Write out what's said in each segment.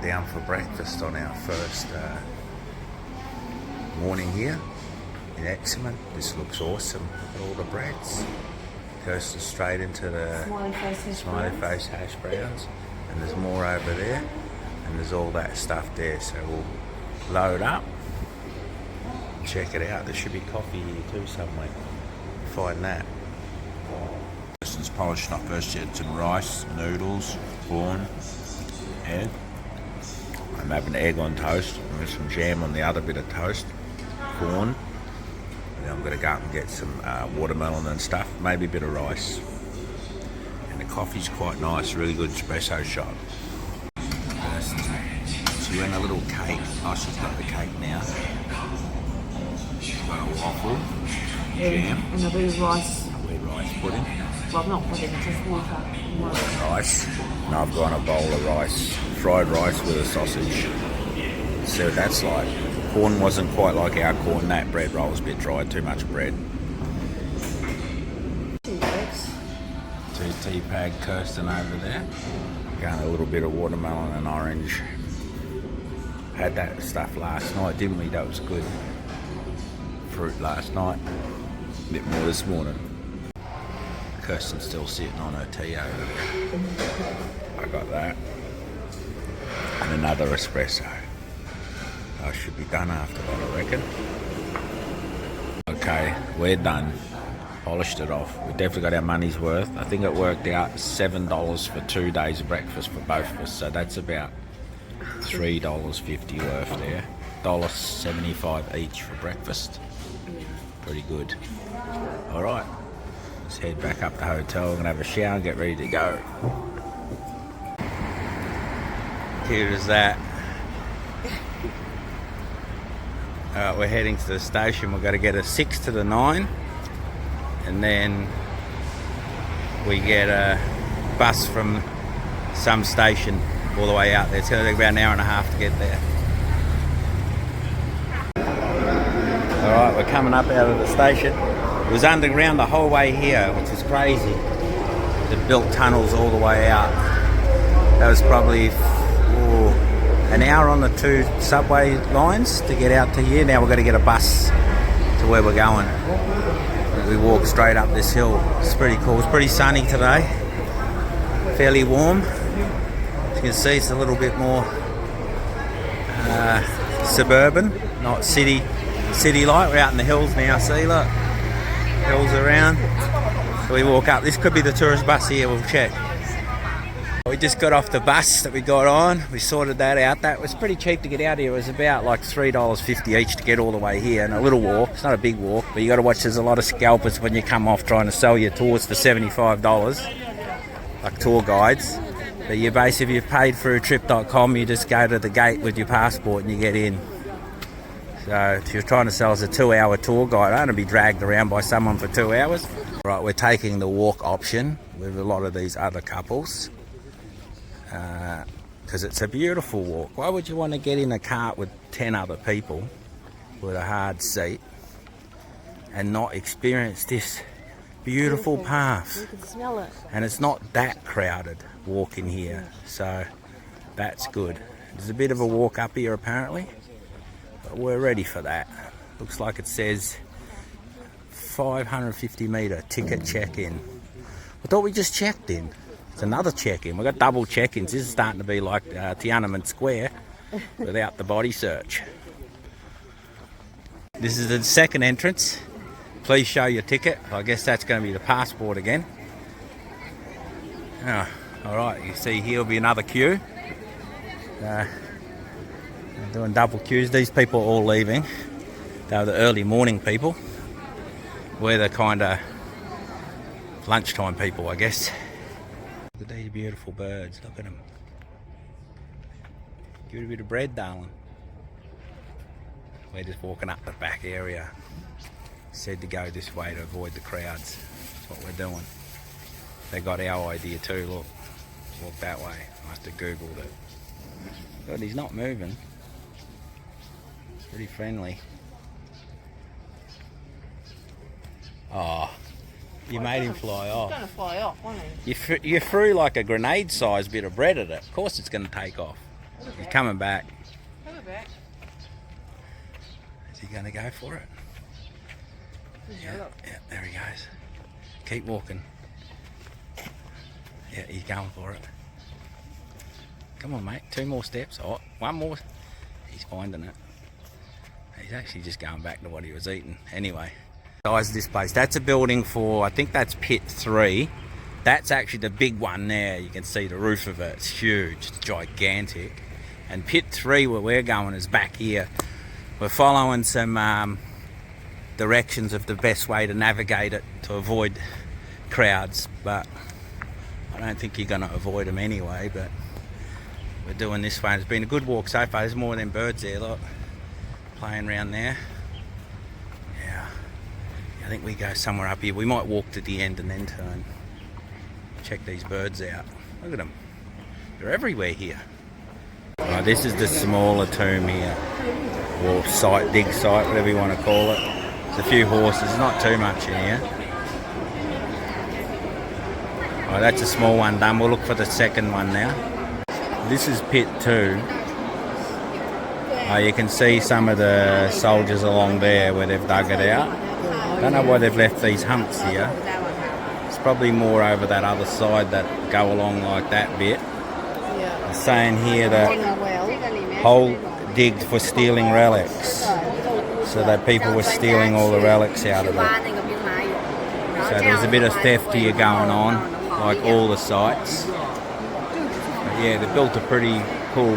down for breakfast on our first morning here in Exeter. This looks awesome. Look at all the breads. Goes straight into the smiley face hash browns. And there's more over there. And there's all that stuff there. So we'll load up. Check it out. There should be coffee here too somewhere. Find that. It's polished up first. You had some rice, noodles, corn, egg. I'm having egg on toast with some jam on the other bit of toast, corn. And then I'm going to go up and get some watermelon and stuff, maybe a bit of rice. And the coffee's quite nice, really good espresso shot. So you want a little cake. Oh, she's got the cake now. She's got a waffle, jam. And a bit of rice. A wee rice pudding. Well, not pudding, just water. Rice. And I've got a bowl of rice, fried rice with a sausage. See what that's like. Corn wasn't quite like our corn. That bread roll was a bit dry, too much bread. 2 tea bag Kirsten over there. Got a little bit of watermelon and orange. Had that stuff last night, didn't we? That was good. Fruit last night. A bit more this morning. Kirsten's still sitting on her tea over there. I got that. And another espresso. I should be done after that, I reckon. Okay, we're done. Polished it off. We definitely got our money's worth. I think it worked out $7 for 2 days of breakfast for both of us. So that's about $3.50 worth there. $1.75 each for breakfast. Pretty good. All right. Let's head back up to the hotel. We're going to have a shower and get ready to go. Here is that. Alright, we're heading to the station. We've got to get a 6 to the 9. And then we get a bus from some station all the way out there. It's going to take about an hour and a half to get there. Alright, we're coming up out of the station. It was underground the whole way here, which is crazy. They built tunnels all the way out. That was probably an hour on the 2 subway lines to get out to here. Now we've got to get a bus to where we're going. We walk straight up this hill. It's pretty cool. It's pretty sunny today. Fairly warm. As you can see, it's a little bit more suburban, not city-like. We're out in the hills now. See, look. Hills around. So we walk up. This could be the tourist bus here. We'll check. We just got off the bus that we got on. We sorted that out. That was pretty cheap to get out here. It was about like $3.50 each to get all the way here, and a little walk. It's not a big walk, but you got to watch. There's a lot of scalpers when you come off trying to sell your tours for $75, like tour guides. But you basically, if you've paid through trip.com, you just go to the gate with your passport and you get in. So if you're trying to sell us a 2-hour tour guide, I don't want to be dragged around by someone for 2 hours. Right, we're taking the walk option with a lot of these other couples. Because it's a beautiful walk. Why would you want to get in a cart with 10 other people with a hard seat and not experience this beautiful path? You can smell it. And it's not that crowded walking here, so that's good. There's a bit of a walk up here apparently, but we're ready for that. Looks like it says 550 metre ticket check-in. I thought we just checked in. It's another check-in. We've got double check-ins. This is starting to be like Tiananmen Square without the body search. This is the second entrance. Please show your ticket. I guess that's going to be the passport again. Oh, all right, you see here will be another queue. They're doing double queues. These people are all leaving. They're the early morning people. We're the kind of lunchtime people, I guess. Look at these beautiful birds. Look at them. Give it a bit of bread, darling. We're just walking up the back area. Said to go this way to avoid the crowds. That's what we're doing. They got our idea too. Look, walk that way. Must have googled it. God, he's not moving. It's pretty friendly. Oh. You made him fly off. He's going to fly off, wasn't he? You threw like a grenade-sized bit of bread at it. Of course it's going to take off. He's coming back. Coming back. Is he going to go for it? Yeah, there he goes. Keep walking. Yeah, he's going for it. Come on, mate. 2 more steps. Oh, 1 more. He's finding it. He's actually just going back to what he was eating. Anyway, size of this place. That's a building for, I think that's pit 3. That's actually the big one there. You can see the roof of it. It's huge. It's gigantic. And pit 3, where we're going, is back here. We're following some directions of the best way to navigate it to avoid crowds, but I don't think you're going to avoid them anyway. But we're doing this way. It's been a good walk so far. There's more of them birds there, look, playing around there. Yeah, I think we go somewhere up here. We might walk to the end and then turn. Check these birds out. Look at them. They're everywhere here. Right, this is the smaller tomb here, or site, dig site, whatever you want to call it. There's a few horses, not too much in here. Oh, that's a small one done. We'll look for the second one now. This is pit 2. You can see some of the soldiers along there where they've dug it out. Don't know why they've left these humps here. It's probably more over that other side that go along like that bit. It's saying here that hole digged for stealing relics. So that people were stealing all the relics out of it. So there's a bit of theft here going on, like all the sites. But yeah, they built a pretty cool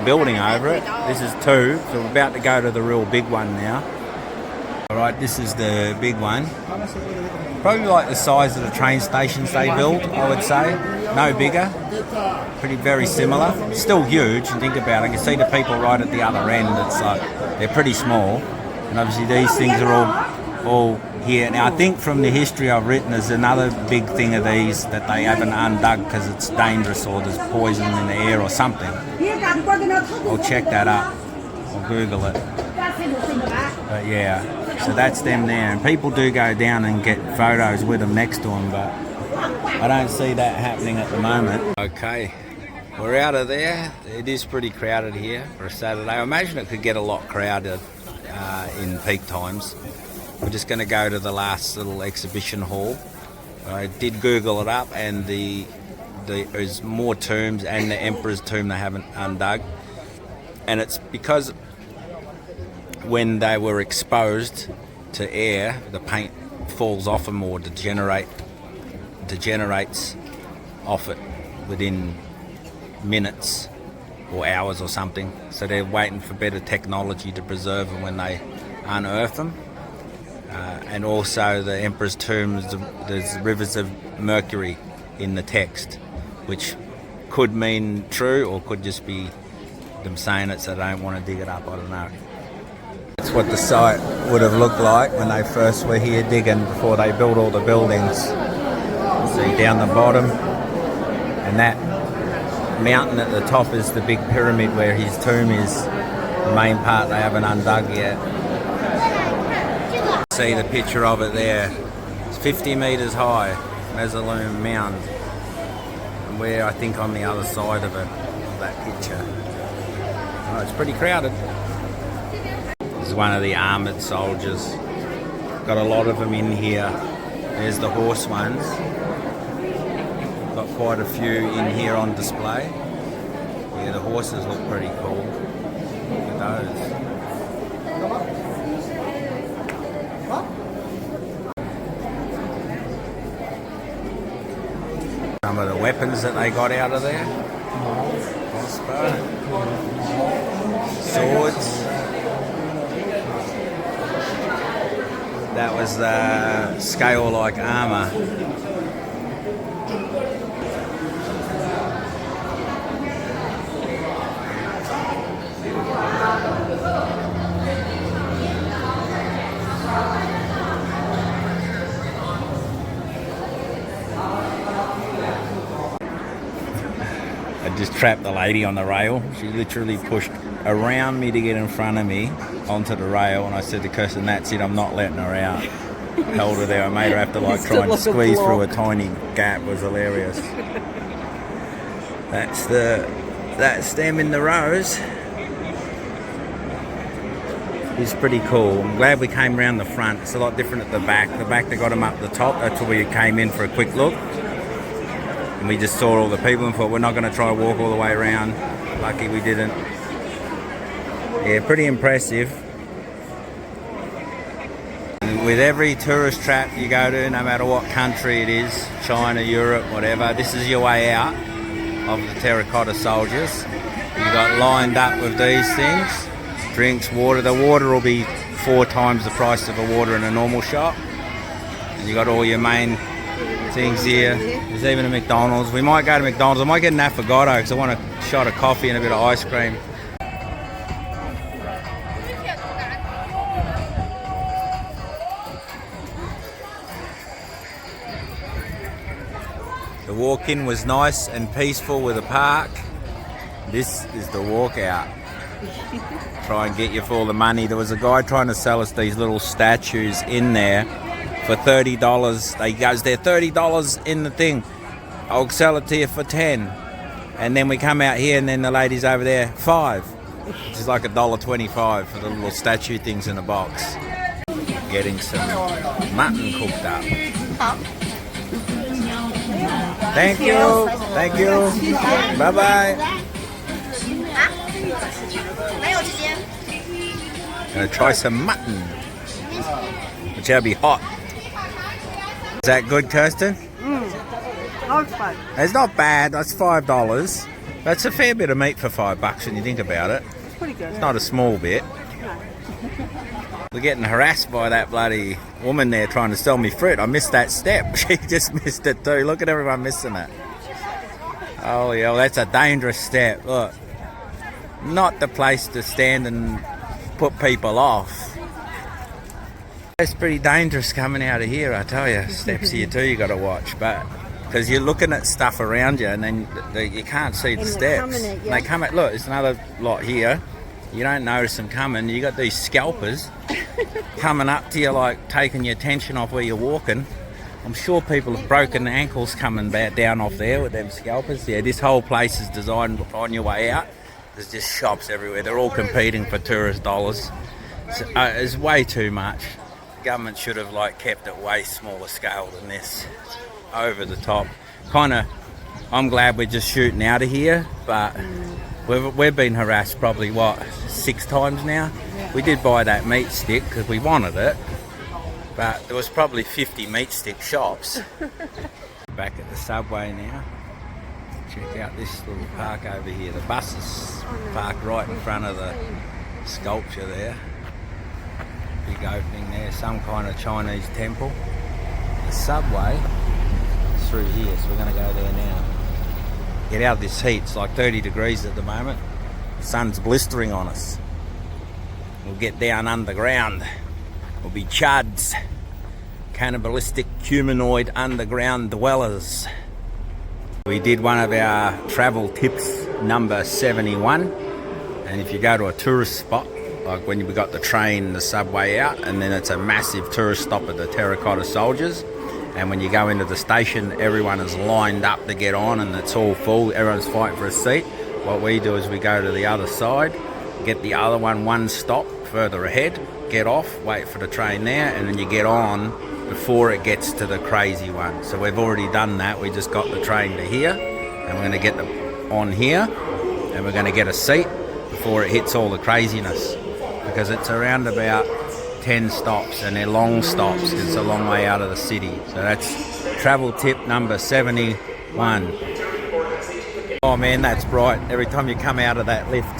building over it. This is 2, so we're about to go to the real big one now. Alright, this is the big one. Probably like the size of the train stations they build, I would say. No bigger. Very similar. Still huge, and think about it. I can see the people right at the other end. It's like, they're pretty small. And obviously these things are all here. Now I think from the history I've written, there's another big thing of these that they haven't undug because it's dangerous or there's poison in the air or something. I'll check that up. I'll Google it. But yeah, so that's them there. And people do go down and get photos with them next to them, but I don't see that happening at the moment. Okay, we're out of there. It is pretty crowded here for a Saturday. I imagine it could get a lot crowded in peak times. We're just going to go to the last little exhibition hall. I did Google it up, and there's more tombs and the Emperor's tomb they haven't undug. And it's because when they were exposed to air, the paint falls off them or degenerates off it within minutes or hours or something. So they're waiting for better technology to preserve them when they unearth them. And also the Emperor's tomb, there's rivers of mercury in the text, which could mean true or could just be them saying it so they don't want to dig it up. I don't know. That's what the site would have looked like when they first were here digging before they built all the buildings. See down the bottom, and that mountain at the top is the big pyramid where his tomb is. The main part they haven't undug yet. See the picture of it there. It's 50 metres high, Mausoleum Mound. And we're, I think, on the other side of it, of that picture. Oh, it's pretty crowded. This is one of the armoured soldiers. Got a lot of them in here. There's the horse ones. Got quite a few in here on display. Yeah, the horses look pretty cool. Look at those. Some of the weapons that they got out of there. Crossbow. Swords. That was scale-like armour. I just trapped the lady on the rail. She literally pushed around me to get in front of me onto the rail, and I said to Kirsten, that's it, I'm not letting her out. Held her there. I made her have to try and squeeze through a tiny gap. It was hilarious. That's the That's them in the rows. It's pretty cool. I'm glad we came around the front. It's a lot different at the back. The back, they got them up the top. That's where we came in for a quick look. And we just saw all the people and thought, we're not going to try to walk all the way around. Lucky we didn't. Yeah, pretty impressive. And with every tourist trap you go to, no matter what country it is, China, Europe, whatever, this is your way out of the Terracotta soldiers. You got lined up with these things. Drinks, water. The water will be 4 times the price of the water in a normal shop. And you got all your main things here. There's even a McDonald's. We might go to McDonald's. I might get an affogato because I want a shot of coffee and a bit of ice cream. The walk-in was nice and peaceful with a park. This is the walk-out. Try and get you for all the money. There was a guy trying to sell us these little statues in there for $30. He goes, they're $30 in the thing. I'll sell it to you for 10. And then we come out here and then the lady's over there, 5. Which is like $1.25 for the little statue things in a box. Getting some mutton cooked up. Thank you. Thank you. Bye-bye. Gonna try some mutton, which will be hot. Is that good, Kirsten? It's not bad. That's $5. That's a fair bit of meat for $5 when you think about it. It's pretty good. It's not a small bit. We're getting harassed by that bloody woman there trying to sell me fruit. I missed that step. She just missed it too. Look at everyone missing it. Holy hell, that's a dangerous step. Look, not the place to stand and put people off. It's pretty dangerous coming out of here, I tell you. Steps here too, you got to watch, but because you're looking at stuff around you and then you can't see the steps. They come at, look, there's another lot here. You don't notice them coming. You got these scalpers coming up to you, like taking your attention off where you're walking. I'm sure people have broken their ankles coming back down off there with them scalpers. Yeah, this whole place is designed on your way out. There's just shops everywhere. They're all competing for tourist dollars. So, it's way too much. The government should have like kept it way smaller scale than this. Over the top. I'm glad we're just shooting out of here, but we've been harassed probably, 6 times now? Yeah. We did buy that meat stick because we wanted it, but there was probably 50 meat stick shops. Back at the subway now. Check out this little park over here. The buses parked right in front of the sculpture there. Big opening there, some kind of Chinese temple. The subway is through here, so we're going to go there now. Get out of this heat. It's like 30 degrees at the moment. The sun's blistering on us. We'll get down underground. We'll be chuds. Cannibalistic humanoid underground dwellers. We did one of our travel tips, number 71. And if you go to a tourist spot, like when we got the train, the subway out, and then it's a massive tourist stop at the Terracotta Soldiers. And when you go into the station, everyone is lined up to get on and it's all full. Everyone's fighting for a seat. What we do is we go to the other side, get the other one stop further ahead, get off, wait for the train there, and then you get on before it gets to the crazy one. So we've already done that. We just got the train to here, and we're going to get on here, and we're going to get a seat before it hits all the craziness, because it's around about 10 stops, and they're long stops because it's a long way out of the city. So that's travel tip number 71. Oh man, that's bright. Every time you come out of that lift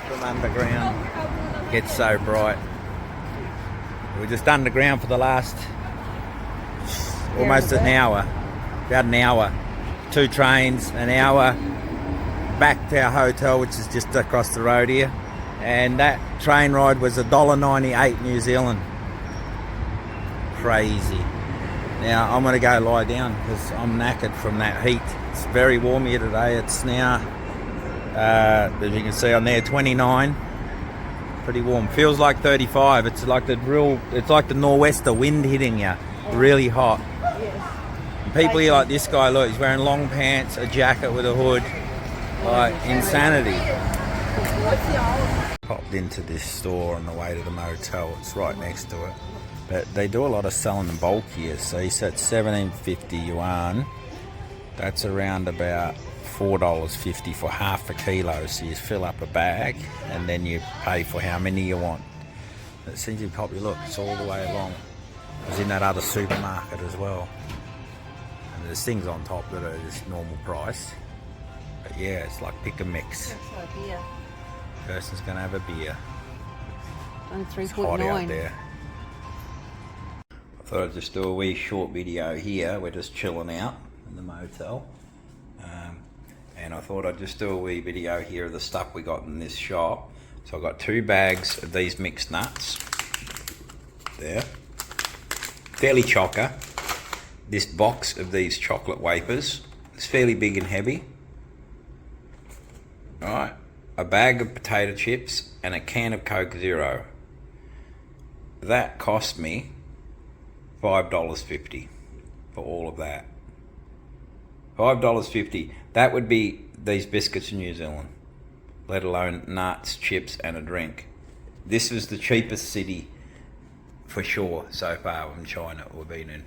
from underground, it gets so bright. We're just underground for the last almost an hour, about an hour. 2 trains, an hour back to our hotel, which is just across the road here. And that train ride was $1.98 New Zealand. Crazy. Now I'm going to go lie down because I'm knackered from that heat. It's very warm here today. It's now, as you can see on there, 29. Pretty warm. Feels like 35. It's like the nor'wester wind hitting you. Really hot. And people here like this guy, look, he's wearing long pants, a jacket with a hood. Like insanity. Popped into this store on the way to the motel. It's right next to it. But they do a lot of selling in bulk here. So you said 1750 yuan. That's around about $4.50 for half a kilo. So you fill up a bag and then you pay for how many you want. It seems to be popular. Look, it's all the way along. It's in that other supermarket as well. And there's things on top that are just normal price. But yeah, it's like pick a mix. That's a beer. Person's gonna have a beer. Only It's hot out 3.9. there. I thought I'd just do a wee short video here. We're just chilling out in the motel. And I thought I'd just do a wee video here of the stuff we got in this shop. So I got 2 bags of these mixed nuts. There. Fairly chocker. This box of these chocolate wafers. It's fairly big and heavy. Alright. A bag of potato chips and a can of Coke Zero. That cost me $5.50 for all of that. $5.50. That would be these biscuits in New Zealand, let alone nuts, chips and a drink. This was the cheapest city for sure so far in China we've been in.